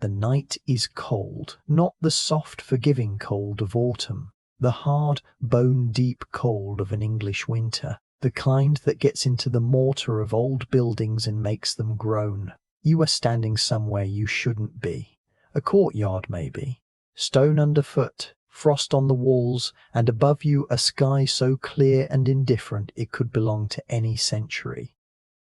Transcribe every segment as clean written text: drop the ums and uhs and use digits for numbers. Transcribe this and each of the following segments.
The night is cold, not the soft, forgiving cold of autumn, the hard, bone-deep cold of an English winter, the kind that gets into the mortar of old buildings and makes them groan. You are standing somewhere you shouldn't be. A courtyard, maybe. Stone underfoot, frost on the walls, and above you a sky so clear and indifferent it could belong to any century.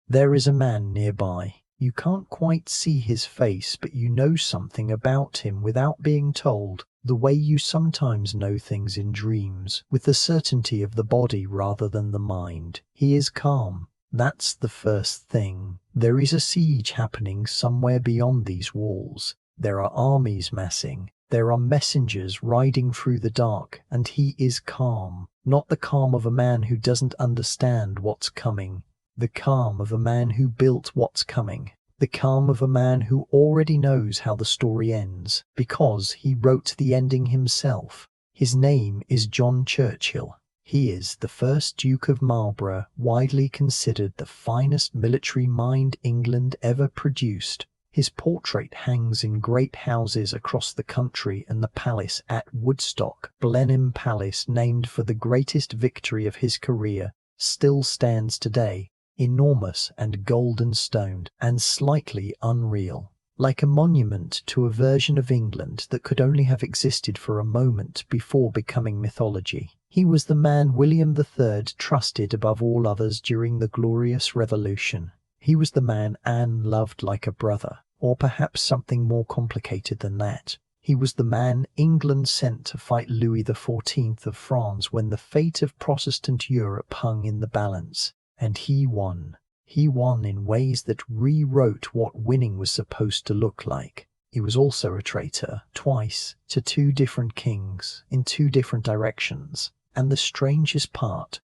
There is a man nearby. You can't quite see his face, but you know something about him without being told, the way you sometimes know things in dreams, with the certainty of the body rather than the mind. He is calm. That's the first thing. There is a siege happening somewhere beyond these walls. There are armies massing. There are messengers riding through the dark, and he is calm. Not the calm of a man who doesn't understand what's coming. The calm of a man who built what's coming. The calm of a man who already knows how the story ends, because he wrote the ending himself. His name is John Churchill. He is the first Duke of Marlborough, widely considered the finest military mind England ever produced. His portrait hangs in great houses across the country, and the palace at Woodstock, Blenheim Palace, named for the greatest victory of his career, still stands today, enormous and golden stoned and slightly unreal, like a monument to a version of England that could only have existed for a moment before becoming mythology. He was the man William III trusted above all others during the Glorious Revolution. He was the man Anne loved like a brother, or perhaps something more complicated than that. He was the man England sent to fight Louis XIV of France when the fate of Protestant Europe hung in the balance. And he won. He won in ways that rewrote what winning was supposed to look like. He was also a traitor, twice, to two different kings, in two different directions. And the strangest part,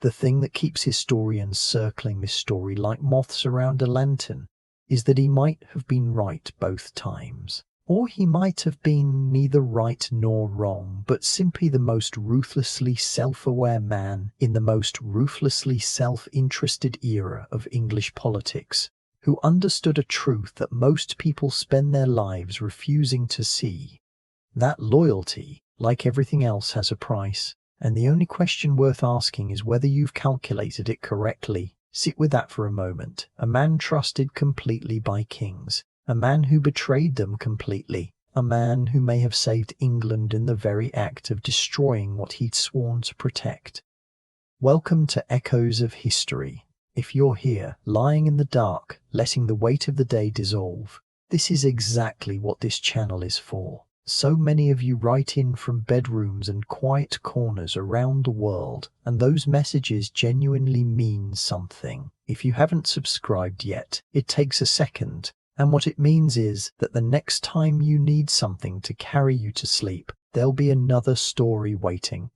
the thing that keeps historians circling this story like moths around a lantern, is that he might have been right both times. Or he might have been neither right nor wrong, but simply the most ruthlessly self-aware man in the most ruthlessly self-interested era of English politics, who understood a truth that most people spend their lives refusing to see. That loyalty, like everything else, has a price, and the only question worth asking is whether you've calculated it correctly. Sit with that for a moment. A man trusted completely by kings. A man who betrayed them completely. A man who may have saved England in the very act of destroying what he'd sworn to protect. Welcome to Echoes of History. If you're here, lying in the dark, letting the weight of the day dissolve, this is exactly what this channel is for. So many of you write in from bedrooms and quiet corners around the world, and those messages genuinely mean something. If you haven't subscribed yet, it takes a second. And what it means is that the next time you need something to carry you to sleep, there'll be another story waiting.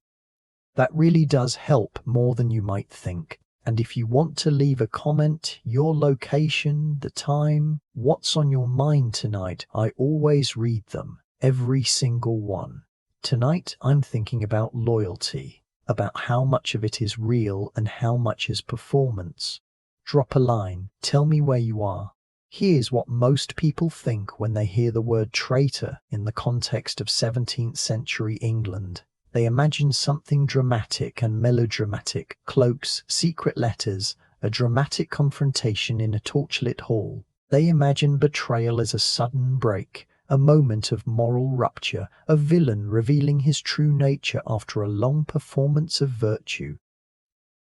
That really does help more than you might think. And if you want to leave a comment, your location, the time, what's on your mind tonight, I always read them, every single one. Tonight I'm thinking about loyalty, about how much of it is real and how much is performance. Drop a line, tell me where you are. Here's what most people think when they hear the word traitor in the context of 17th century England. They imagine something dramatic and melodramatic, cloaks, secret letters, a dramatic confrontation in a torchlit hall. They imagine betrayal as a sudden break, a moment of moral rupture, a villain revealing his true nature after a long performance of virtue.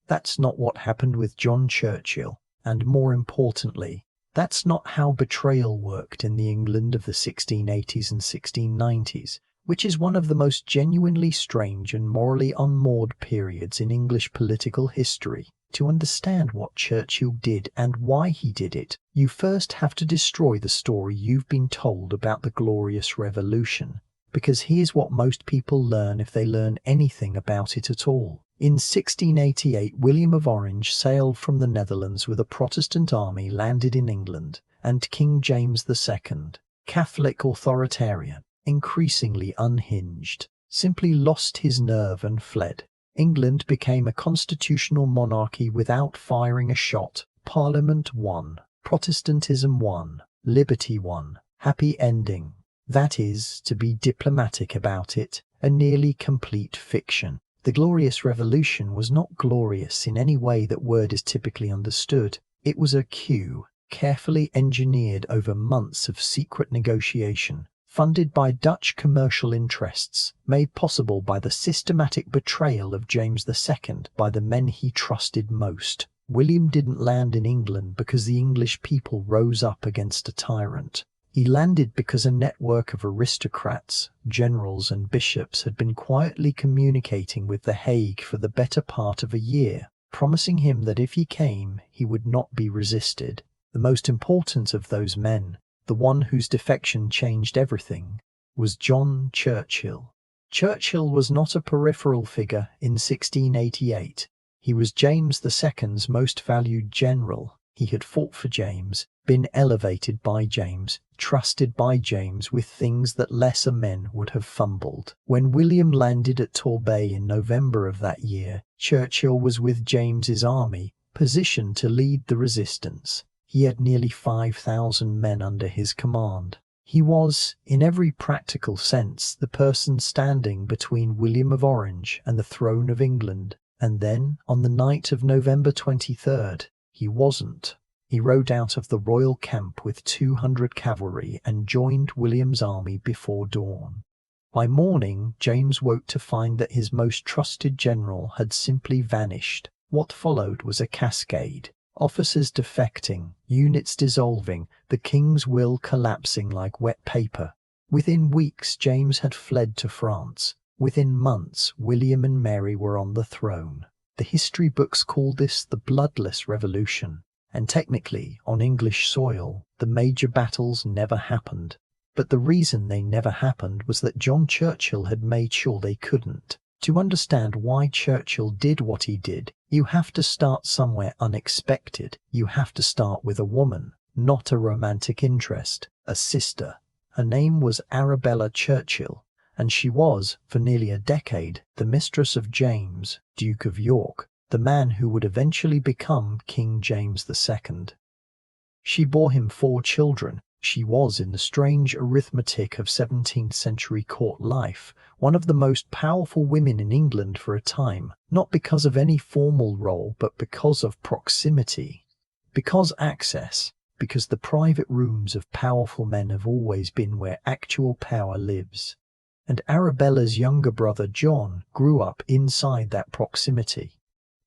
That's not what happened with John Churchill, and more importantly, that's not how betrayal worked in the England of the 1680s and 1690s, which is one of the most genuinely strange and morally unmoored periods in English political history. To understand what Churchill did and why he did it, you first have to destroy the story you've been told about the Glorious Revolution, because here's what most people learn if they learn anything about it at all. In 1688, William of Orange sailed from the Netherlands with a Protestant army, landed in England, and King James II, Catholic authoritarian, increasingly unhinged, simply lost his nerve and fled. England became a constitutional monarchy without firing a shot. Parliament won. Protestantism won. Liberty won. happy ending. That is, to be diplomatic about it, a nearly complete fiction. The Glorious Revolution was not glorious in any way that word is typically understood. It was a coup, carefully engineered over months of secret negotiation, funded by Dutch commercial interests, made possible by the systematic betrayal of James II by the men he trusted most. William didn't land in England because the English people rose up against a tyrant. He landed because a network of aristocrats, generals and bishops had been quietly communicating with The Hague for the better part of a year, promising him that if he came, he would not be resisted. The most important of those men, the one whose defection changed everything, was John Churchill. Churchill was not a peripheral figure in 1688. He was James II's most valued general. He had fought for James, been elevated by James, trusted by James with things that lesser men would have fumbled. When William landed at Torbay in November of that year, Churchill was with James's army, positioned to lead the resistance. He had nearly 5,000 men under his command. He was, in every practical sense, the person standing between William of Orange and the throne of England. And then, on the night of November 23rd, he wasn't. He rode out of the royal camp with 200 cavalry and joined William's army before dawn. By morning, James woke to find that his most trusted general had simply vanished. What followed was a cascade. Officers defecting, units dissolving, the king's will collapsing like wet paper. Within weeks, James had fled to France. Within months, William and Mary were on the throne. The history books call this the Bloodless Revolution, and technically, on English soil, the major battles never happened. But the reason they never happened was that John Churchill had made sure they couldn't. To understand why Churchill did what he did, you have to start somewhere unexpected. You have to start with a woman, not a romantic interest, a sister. Her name was Arabella Churchill, and she was, for nearly a decade, the mistress of James, Duke of York, the man who would eventually become King James II. She bore him 4 children. She was, in the strange arithmetic of 17th century court life, one of the most powerful women in England for a time, not because of any formal role, but because of proximity. Because access. Because the private rooms of powerful men have always been where actual power lives. And Arabella's younger brother John grew up inside that proximity.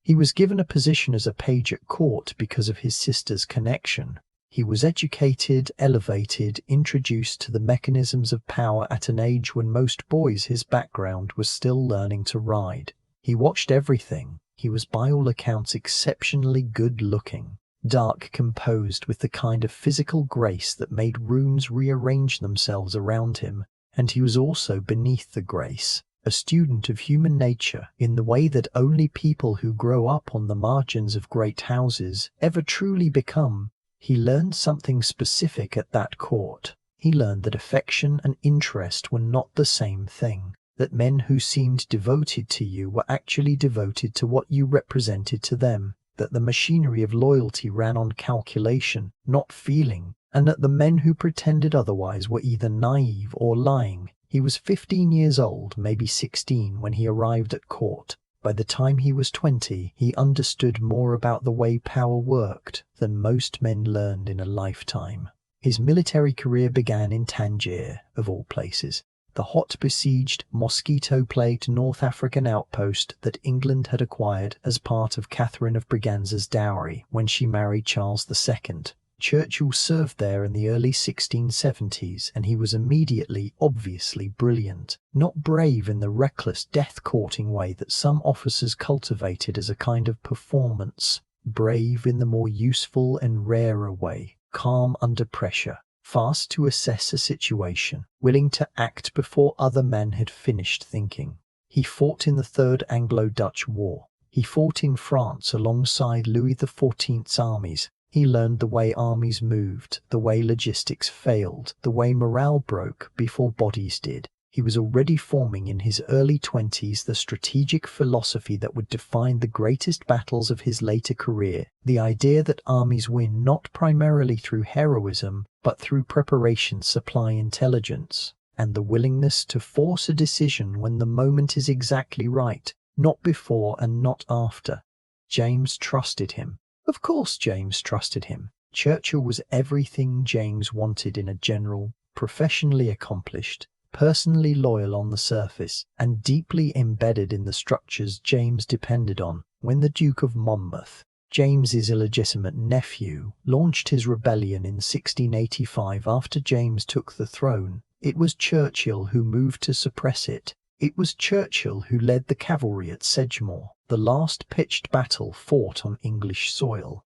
He was given a position as a page at court because of his sister's connection. He was educated, elevated, introduced to the mechanisms of power at an age when most boys his background was still learning to ride. He watched everything. He was by all accounts exceptionally good-looking, dark, composed, with the kind of physical grace that made rooms rearrange themselves around him. And he was also beneath the grace, a student of human nature in the way that only people who grow up on the margins of great houses ever truly become. He learned something specific at that court. He learned that affection and interest were not the same thing, that men who seemed devoted to you were actually devoted to what you represented to them, that the machinery of loyalty ran on calculation, not feeling, and that the men who pretended otherwise were either naive or lying. He was 15 years old, maybe 16, when he arrived at court. By the time he was 20, he understood more about the way power worked than most men learned in a lifetime. His military career began in Tangier, of all places, the hot besieged, mosquito-plagued North African outpost that England had acquired as part of Catherine of Braganza's dowry when she married Charles II. Churchill served there in the early 1670s, and he was immediately, obviously brilliant. Not brave in the reckless, death-courting way that some officers cultivated as a kind of performance. Brave in the more useful and rarer way. Calm under pressure. Fast to assess a situation. Willing to act before other men had finished thinking. He fought in the Third Anglo-Dutch War. He fought in France alongside Louis XIV's armies. He learned the way armies moved, the way logistics failed, the way morale broke before bodies did. He was already forming in his early 20s the strategic philosophy that would define the greatest battles of his later career, the idea that armies win not primarily through heroism, but through preparation, supply, intelligence, and the willingness to force a decision when the moment is exactly right, not before and not after. James trusted him. Of course James trusted him. Churchill was everything James wanted in a general, professionally accomplished, personally loyal on the surface, and deeply embedded in the structures James depended on. When the Duke of Monmouth, James's illegitimate nephew, launched his rebellion in 1685 after James took the throne, it was Churchill who moved to suppress it. It was Churchill who led the cavalry at Sedgemoor, the last pitched battle fought on English soil.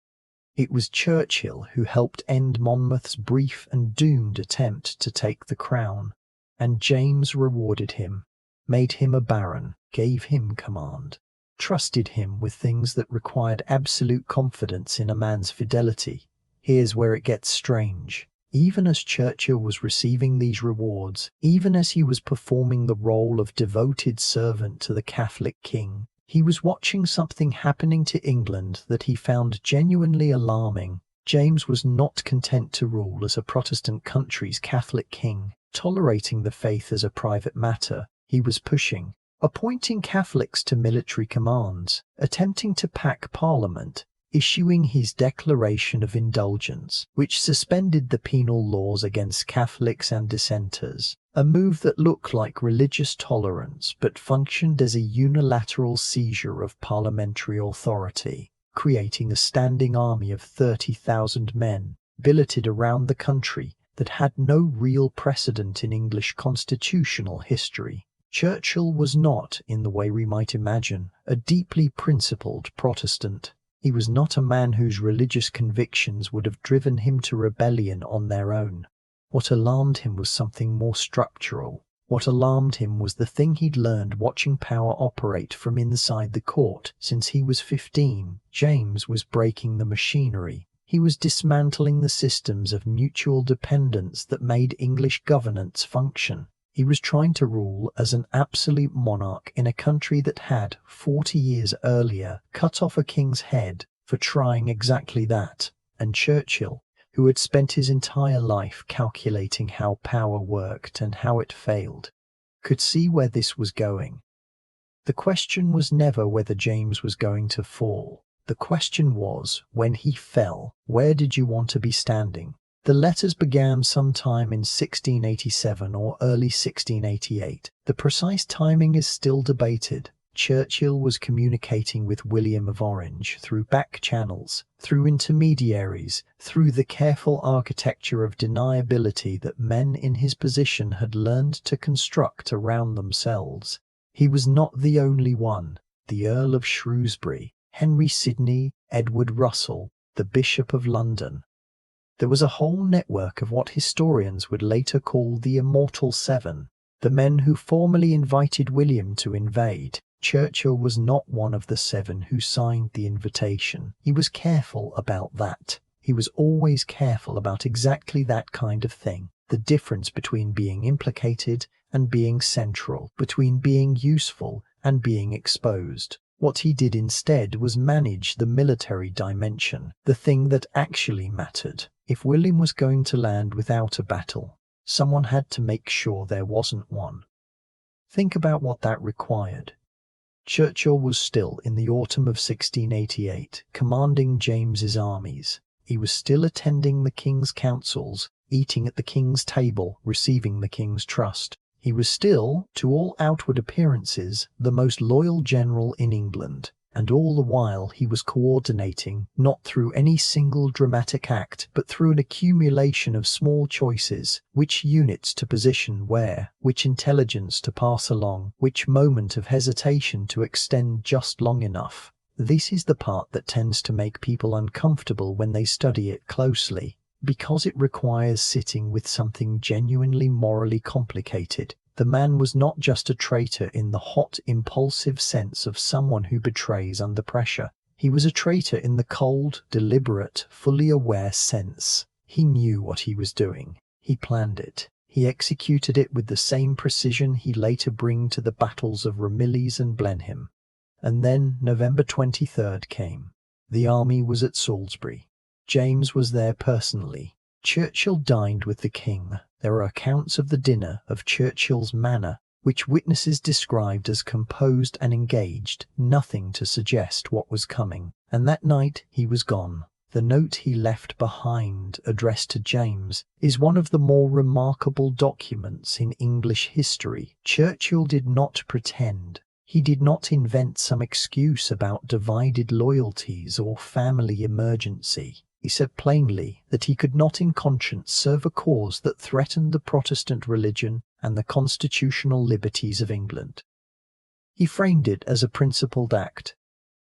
It was Churchill who helped end Monmouth's brief and doomed attempt to take the crown. And James rewarded him, made him a baron, gave him command, trusted him with things that required absolute confidence in a man's fidelity. Here's where it gets strange. Even as Churchill was receiving these rewards, even as he was performing the role of devoted servant to the Catholic king, he was watching something happening to England that he found genuinely alarming. James was not content to rule as a Protestant country's Catholic king, tolerating the faith as a private matter. He was pushing, appointing Catholics to military commands, attempting to pack Parliament, issuing his Declaration of Indulgence, which suspended the penal laws against Catholics and dissenters, a move that looked like religious tolerance but functioned as a unilateral seizure of parliamentary authority, creating a standing army of 30,000 men, billeted around the country, that had no real precedent in English constitutional history. Churchill was not, in the way we might imagine, a deeply principled Protestant. He was not a man whose religious convictions would have driven him to rebellion on their own. What alarmed him was something more structural. What alarmed him was the thing he'd learned watching power operate from inside the court. Since he was 15, James was breaking the machinery. He was dismantling the systems of mutual dependence that made English governance function. He was trying to rule as an absolute monarch in a country that had, 40 years earlier, cut off a king's head for trying exactly that. And Churchill, who had spent his entire life calculating how power worked and how it failed, could see where this was going. The question was never whether James was going to fall. The question was, when he fell, where did you want to be standing? The letters began sometime in 1687 or early 1688. The precise timing is still debated. Churchill was communicating with William of Orange through back channels, through intermediaries, through the careful architecture of deniability that men in his position had learned to construct around themselves. He was not the only one. The Earl of Shrewsbury, Henry Sidney, Edward Russell, the Bishop of London. There was a whole network of what historians would later call the Immortal Seven, the men who formally invited William to invade. Churchill was not one of the seven who signed the invitation. He was careful about that. He was always careful about exactly that kind of thing. The difference between being implicated and being central, between being useful and being exposed. What he did instead was manage the military dimension, the thing that actually mattered. If William was going to land without a battle, someone had to make sure there wasn't one. Think about what that required. Churchill was still, in the autumn of 1688, commanding James's armies. He was still attending the king's councils, eating at the king's table, receiving the king's trust. He was still, to all outward appearances, the most loyal general in England. And all the while he was coordinating, not through any single dramatic act, but through an accumulation of small choices, which units to position where, which intelligence to pass along, which moment of hesitation to extend just long enough. This is the part that tends to make people uncomfortable when they study it closely, because it requires sitting with something genuinely morally complicated. The man was not just a traitor in the hot, impulsive sense of someone who betrays under pressure. He was a traitor in the cold, deliberate, fully aware sense. He knew what he was doing. He planned it. He executed it with the same precision he later bring to the battles of Ramillies and Blenheim. And then November 23rd came. The army was at Salisbury. James was there personally. Churchill dined with the king. There are accounts of the dinner, of Churchill's manner, which witnesses described as composed and engaged, nothing to suggest what was coming. And that night he was gone. The note he left behind, addressed to James, is one of the more remarkable documents in English history. Churchill did not pretend. He did not invent some excuse about divided loyalties or family emergency. He said plainly that he could not in conscience serve a cause that threatened the Protestant religion and the constitutional liberties of England. He framed it as a principled act.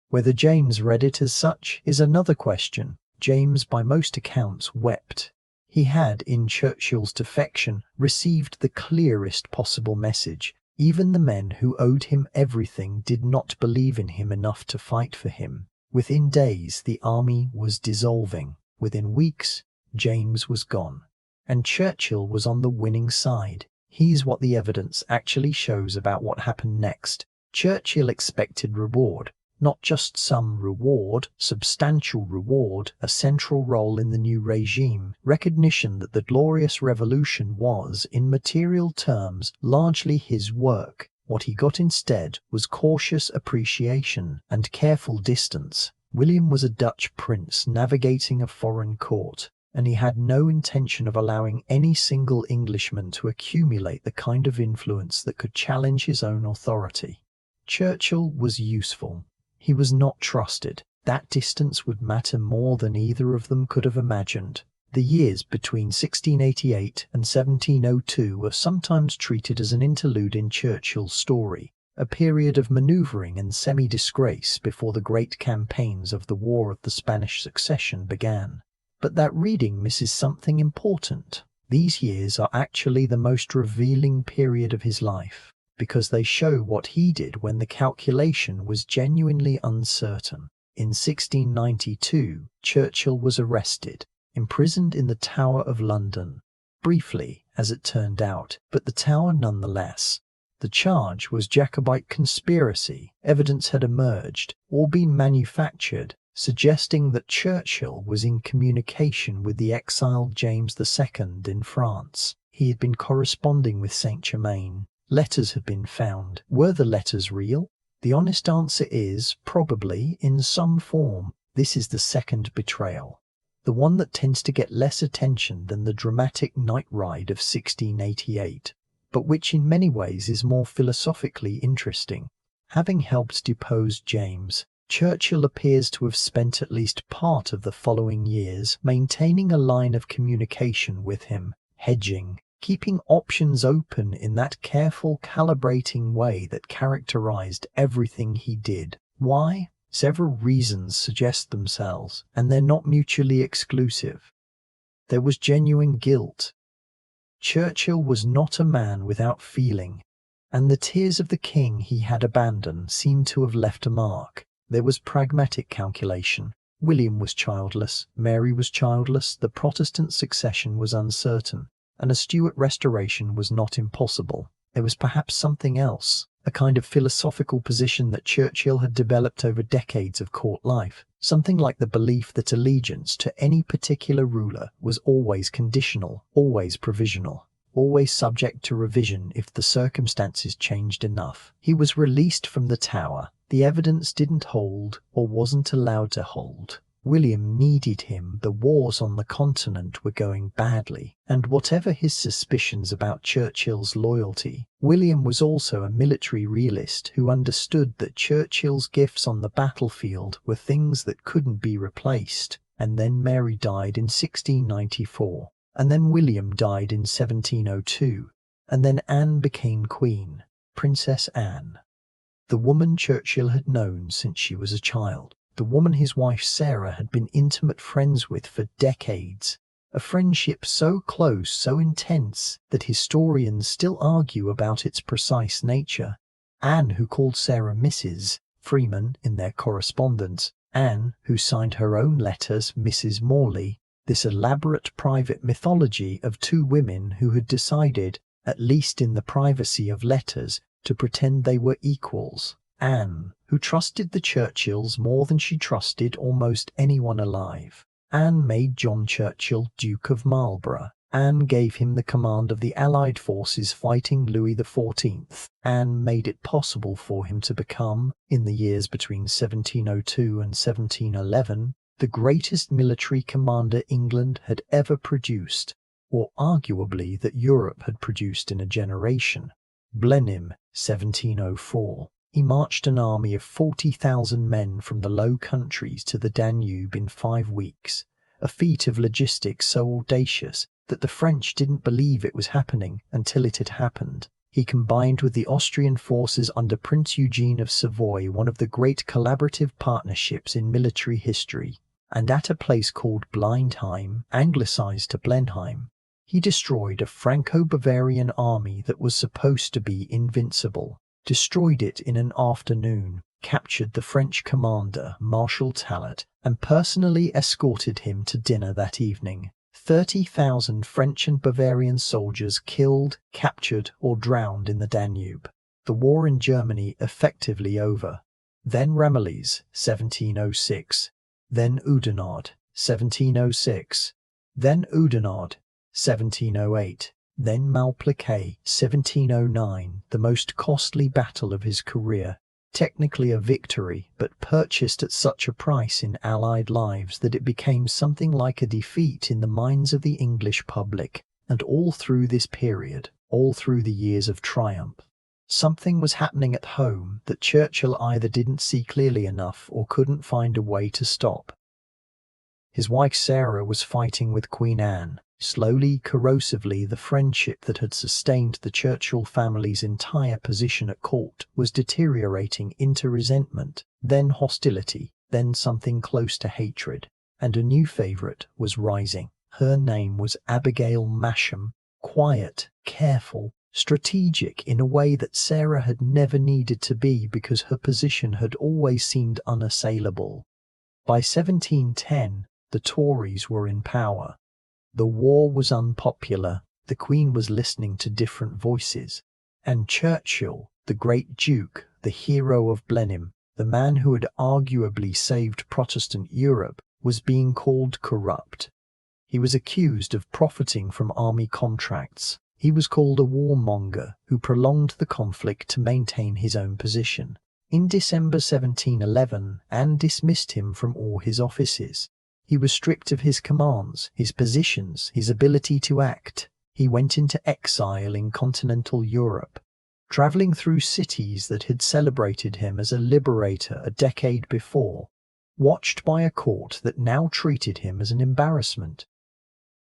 Whether James read it as such is another question. James, by most accounts, wept. He had, in Churchill's defection, received the clearest possible message. Even the men who owed him everything did not believe in him enough to fight for him. Within days, the army was dissolving. Within weeks, James was gone. And Churchill was on the winning side. Here's what the evidence actually shows about what happened next. Churchill expected reward. Not just some reward, substantial reward, a central role in the new regime, recognition that the Glorious Revolution was, in material terms, largely his work. What he got instead was cautious appreciation and careful distance. William was a Dutch prince navigating a foreign court, and he had no intention of allowing any single Englishman to accumulate the kind of influence that could challenge his own authority. Churchill was useful. He was not trusted. That distance would matter more than either of them could have imagined. The years between 1688 and 1702 are sometimes treated as an interlude in Churchill's story, a period of manoeuvring and semi-disgrace before the great campaigns of the War of the Spanish Succession began. But that reading misses something important. These years are actually the most revealing period of his life, because they show what he did when the calculation was genuinely uncertain. In 1692, Churchill was arrested, imprisoned in the Tower of London. Briefly, as it turned out, but the Tower nonetheless. The charge was Jacobite conspiracy. Evidence had emerged, all been manufactured, suggesting that Churchill was in communication with the exiled James II in France. He had been corresponding with Saint-Germain. Letters have been found. Were the letters real? The honest answer is, probably, in some form. This is the second betrayal. The one that tends to get less attention than the dramatic night ride of 1688, but which in many ways is more philosophically interesting. Having helped depose James, Churchill appears to have spent at least part of the following years maintaining a line of communication with him, hedging, keeping options open in that careful, calibrating way that characterized everything he did. Why? Several reasons suggest themselves, and they're not mutually exclusive. There was genuine guilt. Churchill was not a man without feeling, and the tears of the king he had abandoned seemed to have left a mark. There was pragmatic calculation. William was childless, Mary was childless, the Protestant succession was uncertain, and a Stuart restoration was not impossible. There was perhaps something else, a kind of philosophical position that Churchill had developed over decades of court life, something like the belief that allegiance to any particular ruler was always conditional, always provisional, always subject to revision if the circumstances changed enough. He was released from the Tower. The evidence didn't hold, or wasn't allowed to hold. William needed him. The wars on the continent were going badly, and whatever his suspicions about Churchill's loyalty, William was also a military realist who understood that Churchill's gifts on the battlefield were things that couldn't be replaced. And then Mary died in 1694, and then William died in 1702, and then Anne became Queen, Princess Anne. The woman Churchill had known since she was a child. The woman his wife Sarah had been intimate friends with for decades, a friendship so close, so intense, that historians still argue about its precise nature. Anne, who called Sarah Mrs. Freeman in their correspondence, Anne, who signed her own letters Mrs. Morley. this elaborate private mythology of two women who had decided, at least in the privacy of letters, to pretend they were equals. Anne, who trusted the Churchills more than she trusted almost anyone alive. Anne made John Churchill Duke of Marlborough. Anne gave him the command of the Allied forces fighting Louis XIV. Anne made it possible for him to become, in the years between 1702 and 1711, the greatest military commander England had ever produced, or arguably that Europe had produced in a generation. Blenheim, 1704. He marched an army of 40,000 men from the Low Countries to the Danube in 5 weeks, a feat of logistics so audacious that the French didn't believe it was happening until it had happened. He combined with the Austrian forces under Prince Eugene of Savoy one of the great collaborative partnerships in military history, and at a place called Blindheim, anglicised to Blenheim, he destroyed a Franco-Bavarian army that was supposed to be invincible, destroyed it in an afternoon, captured the French commander, Marshal Tallet, and personally escorted him to dinner that evening. 30,000 French and Bavarian soldiers killed, captured, or drowned in the Danube. The war in Germany effectively over. Then Ramillies, 1706. Then Oudenarde, 1706. Then Oudenarde, 1708. Then Malplaquet, 1709, the most costly battle of his career. Technically a victory, but purchased at such a price in Allied lives that it became something like a defeat in the minds of the English public. And all through this period, all through the years of triumph, something was happening at home that Churchill either didn't see clearly enough or couldn't find a way to stop. His wife Sarah was fighting with Queen Anne. Slowly, corrosively, the friendship that had sustained the Churchill family's entire position at court was deteriorating into resentment, then hostility, then something close to hatred, and a new favourite was rising. Her name was Abigail Masham, quiet, careful, strategic in a way that Sarah had never needed to be because her position had always seemed unassailable. By 1710, the Tories were in power. The war was unpopular, the Queen was listening to different voices, and Churchill, the great Duke, the hero of Blenheim, the man who had arguably saved Protestant Europe, was being called corrupt. He was accused of profiting from army contracts. He was called a warmonger who prolonged the conflict to maintain his own position. In December 1711, Anne dismissed him from all his offices. He was stripped of his commands, his positions, his ability to act. He went into exile in continental Europe, travelling through cities that had celebrated him as a liberator a decade before, watched by a court that now treated him as an embarrassment.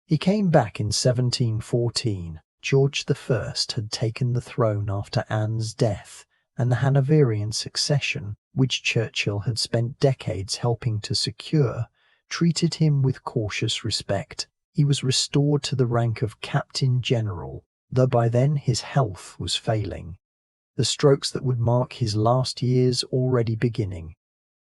He came back in 1714. George I had taken the throne after Anne's death, and the Hanoverian succession, which Churchill had spent decades helping to secure, treated him with cautious respect. He was restored to the rank of Captain General, though by then his health was failing, the strokes that would mark his last years already beginning.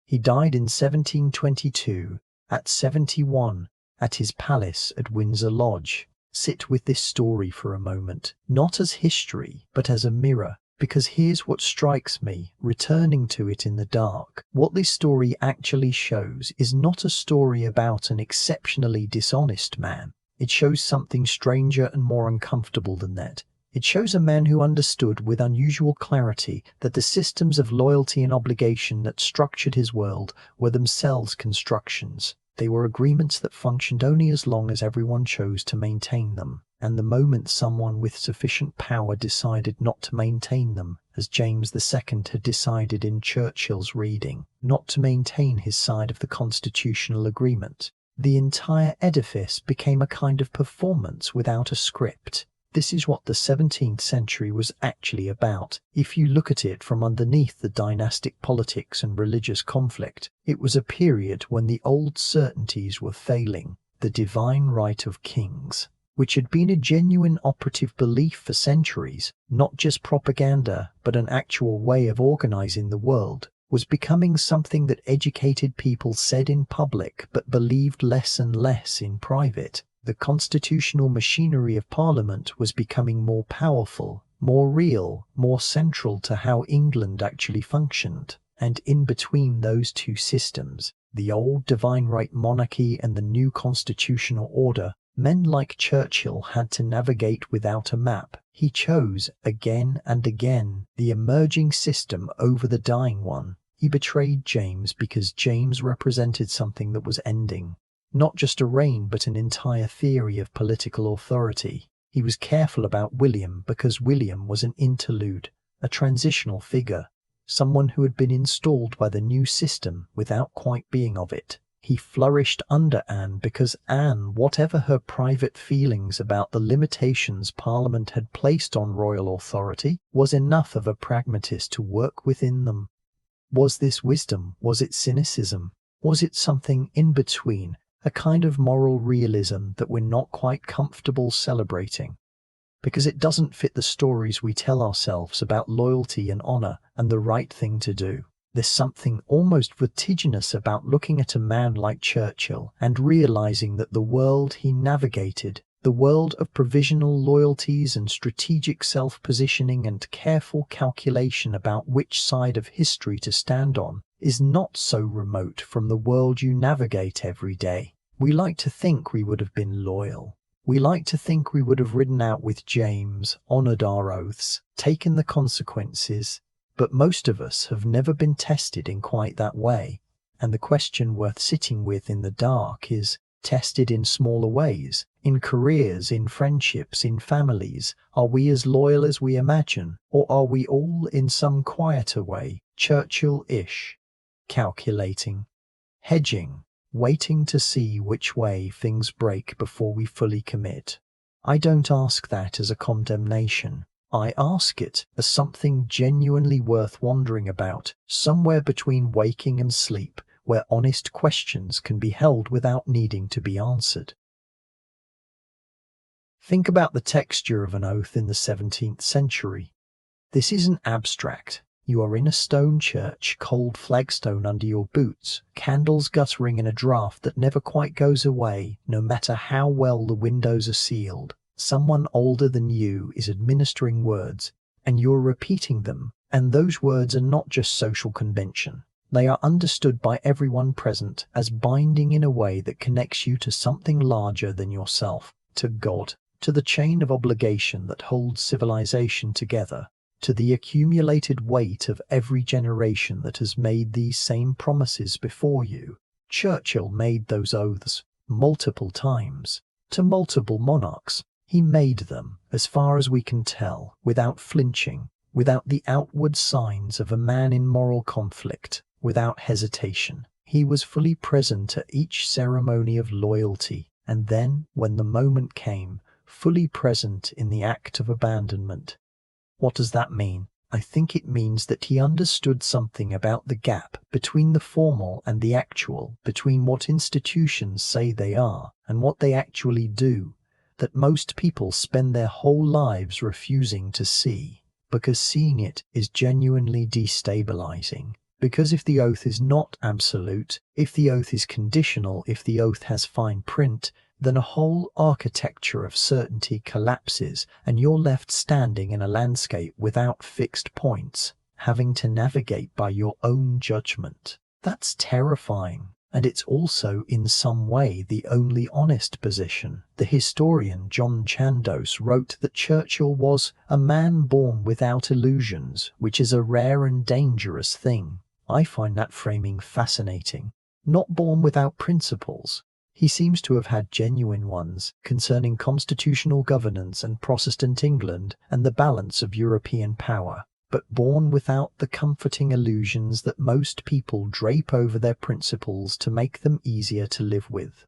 He died in 1722, at 71, at his palace at Windsor Lodge. Sit with this story for a moment, not as history, but as a mirror. Because here's what strikes me, returning to it in the dark. What this story actually shows is not a story about an exceptionally dishonest man. It shows something stranger and more uncomfortable than that. It shows a man who understood with unusual clarity that the systems of loyalty and obligation that structured his world were themselves constructions. They were agreements that functioned only as long as everyone chose to maintain them. And the moment someone with sufficient power decided not to maintain them, as James II had decided in Churchill's reading, not to maintain his side of the constitutional agreement, the entire edifice became a kind of performance without a script. This is what the 17th century was actually about. If you look at it from underneath the dynastic politics and religious conflict, it was a period when the old certainties were failing, the divine right of kings, which had been a genuine operative belief for centuries, not just propaganda, but an actual way of organizing the world, was becoming something that educated people said in public but believed less and less in private. The constitutional machinery of Parliament was becoming more powerful, more real, more central to how England actually functioned. And in between those two systems, the old divine right monarchy and the new constitutional order, men like Churchill had to navigate without a map. He chose, again and again, the emerging system over the dying one. He betrayed James because James represented something that was ending. Not just a reign, but an entire theory of political authority. He was careful about William because William was an interlude, a transitional figure, someone who had been installed by the new system without quite being of it. He flourished under Anne because Anne, whatever her private feelings about the limitations Parliament had placed on royal authority, was enough of a pragmatist to work within them. Was this wisdom? Was it cynicism? Was it something in between, a kind of moral realism that we're not quite comfortable celebrating? Because it doesn't fit the stories we tell ourselves about loyalty and honor and the right thing to do. There's something almost vertiginous about looking at a man like Churchill and realizing that the world he navigated, the world of provisional loyalties and strategic self-positioning and careful calculation about which side of history to stand on, is not so remote from the world you navigate every day. We like to think we would have been loyal. We like to think we would have ridden out with James, honored our oaths, taken the consequences, but most of us have never been tested in quite that way. And the question worth sitting with in the dark is, tested in smaller ways, in careers, in friendships, in families, are we as loyal as we imagine, or are we all in some quieter way, Churchill-ish, calculating, hedging, waiting to see which way things break before we fully commit? I don't ask that as a condemnation. I ask it as something genuinely worth wondering about, somewhere between waking and sleep, where honest questions can be held without needing to be answered. Think about the texture of an oath in the 17th century. This isn't abstract. You are in a stone church, cold flagstone under your boots, candles guttering in a draught that never quite goes away, no matter how well the windows are sealed. Someone older than you is administering words, and you're repeating them, and those words are not just social convention. They are understood by everyone present as binding in a way that connects you to something larger than yourself, to God, to the chain of obligation that holds civilization together, to the accumulated weight of every generation that has made these same promises before you. Churchill made those oaths multiple times, to multiple monarchs. He made them, as far as we can tell, without flinching, without the outward signs of a man in moral conflict, without hesitation. He was fully present at each ceremony of loyalty, and then, when the moment came, fully present in the act of abandonment. What does that mean? I think it means that he understood something about the gap between the formal and the actual, between what institutions say they are and what they actually do, that most people spend their whole lives refusing to see, because seeing it is genuinely destabilizing. Because if the oath is not absolute, if the oath is conditional, if the oath has fine print, then a whole architecture of certainty collapses and you're left standing in a landscape without fixed points, having to navigate by your own judgment. That's terrifying. And it's also, in some way, the only honest position. The historian John Chandos wrote that Churchill was a man born without illusions, which is a rare and dangerous thing. I find that framing fascinating. Not born without principles. He seems to have had genuine ones concerning constitutional governance and Protestant England and the balance of European power, but born without the comforting illusions that most people drape over their principles to make them easier to live with.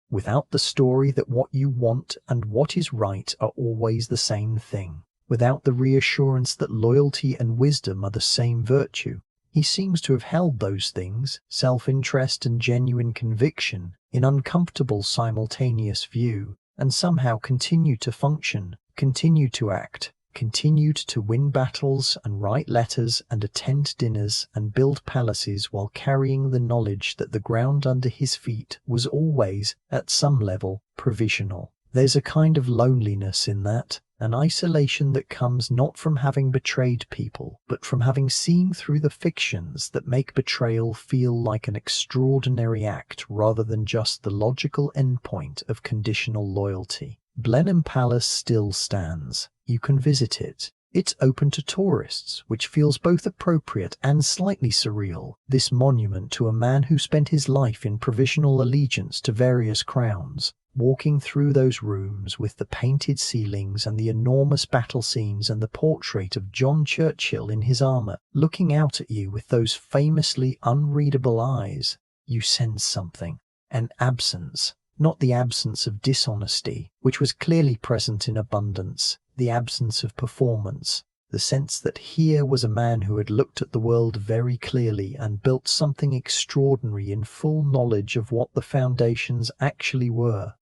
Without the story that what you want and what is right are always the same thing. Without the reassurance that loyalty and wisdom are the same virtue. He seems to have held those things, self-interest and genuine conviction, in uncomfortable simultaneous view, and somehow continue to function, continue to act, continued to win battles and write letters and attend dinners and build palaces while carrying the knowledge that the ground under his feet was always, at some level, provisional. There's a kind of loneliness in that, an isolation that comes not from having betrayed people, but from having seen through the fictions that make betrayal feel like an extraordinary act rather than just the logical endpoint of conditional loyalty. Blenheim Palace still stands. You can visit it. It's open to tourists, which feels both appropriate and slightly surreal. This monument to a man who spent his life in provisional allegiance to various crowns. Walking through those rooms with the painted ceilings and the enormous battle scenes and the portrait of John Churchill in his armour, looking out at you with those famously unreadable eyes, you sense something. An absence. Not the absence of dishonesty, which was clearly present in abundance, the absence of performance, the sense that here was a man who had looked at the world very clearly and built something extraordinary in full knowledge of what the foundations actually were.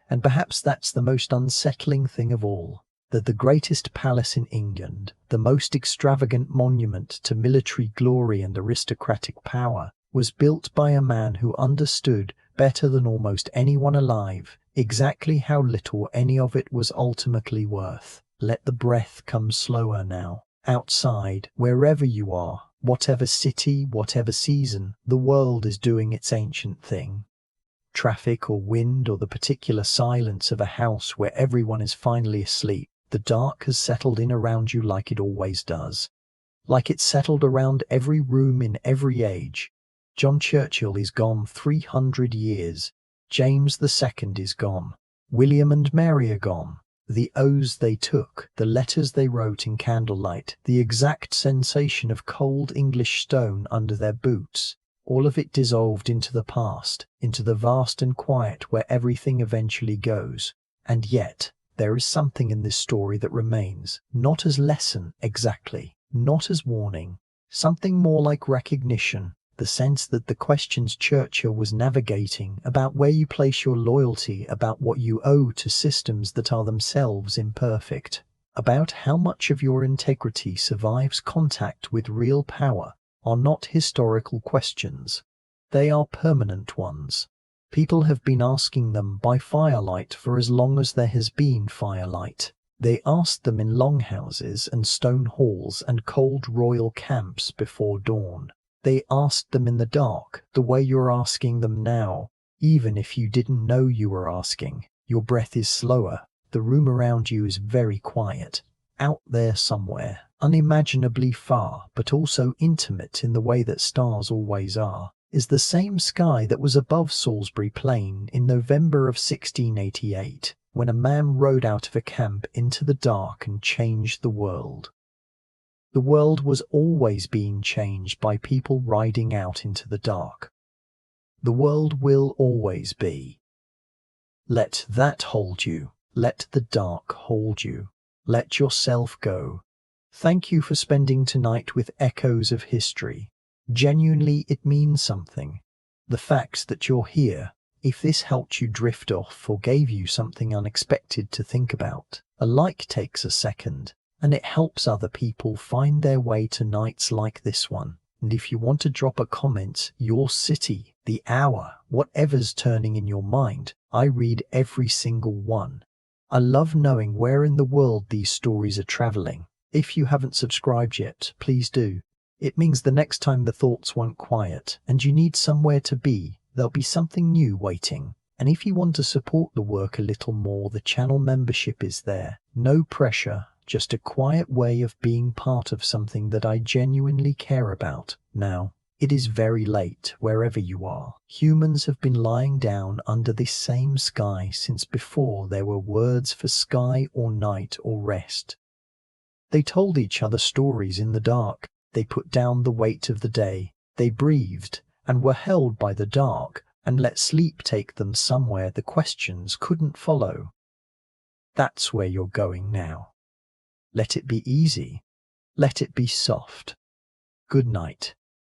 And perhaps that's the most unsettling thing of all, that the greatest palace in England, the most extravagant monument to military glory and aristocratic power, was built by a man who understood, better than almost anyone alive, exactly how little any of it was ultimately worth. Let the breath come slower now. Outside, wherever you are, whatever city, whatever season, the world is doing its ancient thing. Traffic or wind or the particular silence of a house where everyone is finally asleep, the dark has settled in around you like it always does. Like it's settled around every room in every age. John Churchill is gone 300 years. James II is gone. William and Mary are gone. The oaths they took, the letters they wrote in candlelight, the exact sensation of cold English stone under their boots, all of it dissolved into the past, into the vast and quiet where everything eventually goes. And yet, there is something in this story that remains, not as lesson exactly, not as warning, something more like recognition, the sense that the questions Churchill was navigating about where you place your loyalty, about what you owe to systems that are themselves imperfect, about how much of your integrity survives contact with real power, are not historical questions. They are permanent ones. People have been asking them by firelight for as long as there has been firelight. They asked them in longhouses and stone halls and cold royal camps before dawn. They asked them in the dark, the way you're asking them now, even if you didn't know you were asking. Your breath is slower. The room around you is very quiet. Out there somewhere, unimaginably far, but also intimate in the way that stars always are, is the same sky that was above Salisbury Plain in November of 1688, when a man rode out of a camp into the dark and changed the world. The world was always being changed by people riding out into the dark. The world will always be. Let that hold you. Let the dark hold you. Let yourself go. Thank you for spending tonight with Echoes of History. Genuinely, it means something. The fact that you're here, if this helped you drift off or gave you something unexpected to think about, a like takes a second, and it helps other people find their way to nights like this one. And if you want to drop a comment, your city, the hour, whatever's turning in your mind, I read every single one. I love knowing where in the world these stories are traveling. If you haven't subscribed yet, please do. It means the next time the thoughts won't quiet and you need somewhere to be, there'll be something new waiting. And if you want to support the work a little more, the channel membership is there. No pressure, just a quiet way of being part of something that I genuinely care about. Now, it is very late wherever you are. Humans have been lying down under this same sky since before there were words for sky or night or rest. They told each other stories in the dark. They put down the weight of the day. They breathed and were held by the dark and let sleep take them somewhere the questions couldn't follow. That's where you're going now. Let it be easy. Let it be soft. Good night.